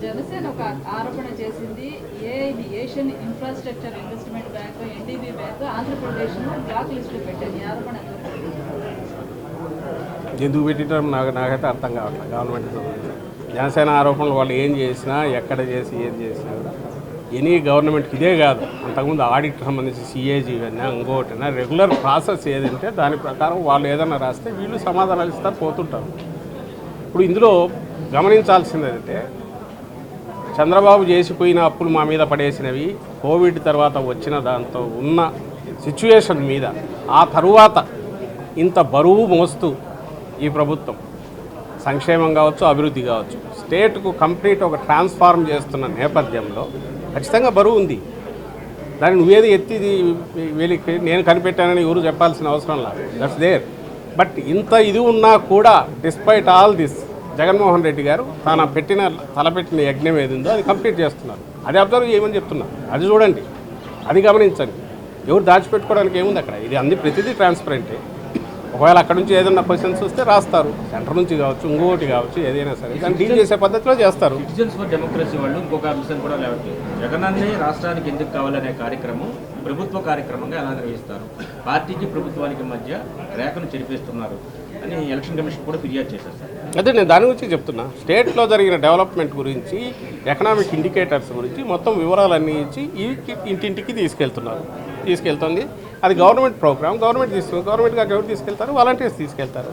జనసేన ఒక ఆరోపణ చేసింది, Asian infrastructure investment bank NDB bank ఆంధ్రప్రదేశ్ను బ్లాక్ లిస్టులో పెట్టింది. ఈ ఆరోపణ ఎందుకు పెట్టడం నాకైతే అర్థం కావట్లేదు. గవర్నమెంట్ జనసేన ఆరోపణలు వాళ్ళు ఏం చేసినా, ఎక్కడ చేసి ఏం చేసినా ఎనీ గవర్నమెంట్కి ఇదే కాదు, అంతకుముందు ఆడిట్ సంబంధించి సిఏజీ అయినా ఇంకోటినా రెగ్యులర్ ప్రాసెస్ ఏదంటే దాని ప్రకారం వాళ్ళు ఏదైనా రాస్తే వీళ్ళు సమాధానాలు ఇస్తారు, పోతుంటారు. ఇప్పుడు ఇందులో గమనించాల్సింది ఏంటంటే చంద్రబాబు చేసిపోయిన అప్పులు మా మీద పడేసినవి, కోవిడ్ తర్వాత వచ్చిన దాంతో ఉన్న సిచ్యువేషన్ మీద ఆ తరువాత ఇంత బరువు మోస్తూ ఈ ప్రభుత్వం సంక్షేమం కావచ్చు, అభివృద్ధి కావచ్చు, స్టేట్కు కంప్లీట్ ఒక ట్రాన్స్ఫార్మ్ చేస్తున్న నేపథ్యంలో ఖచ్చితంగా బరువు ఉంది. దాన్ని నువ్వేది ఎత్తి వీళ్ళకి నేను కనిపెట్టానని ఎవరు చెప్పాల్సిన అవసరం లేదు, దట్స్ దేర్. బట్ ఇంత ఇది ఉన్నా కూడా despite all this Jaganmohan Reddy గారు తలపెట్టిన యజ్ఞం ఏది ఉందో అది కంప్లీట్ చేస్తున్నారు. అది అబ్జర్వ్ చేయమని చెప్తున్నారు. అది చూడండి, అది గమనించండి. ఎవరు దాచిపెట్టుకోవడానికి ఏముంది అక్కడ? ఇది అన్ని ప్రతిదీ ట్రాన్స్పరెంటే. ఒకవేళ అక్కడ నుంచి ఏదైనా క్వశ్చన్స్ వస్తే రాస్తారు, సెంటర్ నుంచి కావచ్చు, ఇంకోటి కావచ్చు, ఏదైనా సరే దాన్ని డీల్ చేసే పద్ధతిలో చేస్తారు. సిటిజన్స్ ఫర్ డెమోక్రసీ వాళ్ళు ఇంకొక అంశం కూడా లేవట్లేదు. జగనన్నే రాష్ట్రానికి ఎందుకు కావాలనే కార్యక్రమం ప్రభుత్వ కార్యక్రమంగా ఎలా నిర్వహిస్తారు, పార్టీకి ప్రభుత్వానికి మధ్య రేఖను చెరిపేస్తున్నారు అని ఎలక్షన్ కమిషన్ కూడా ఫిర్యాదు చేశారు సార్. అదే నేను దాని గురించి చెప్తున్నా. స్టేట్లో జరిగిన డెవలప్మెంట్ గురించి, ఎకనామిక్ ఇండికేటర్స్ గురించి మొత్తం వివరాలన్నీ ఇచ్చి ఇంటింటికి తీసుకెళ్తుంది. అది గవర్నమెంట్ ప్రోగ్రామ్, గవర్నమెంట్ తీసుకెళ్తారు, వాలంటీర్స్ తీసుకెళ్తారు.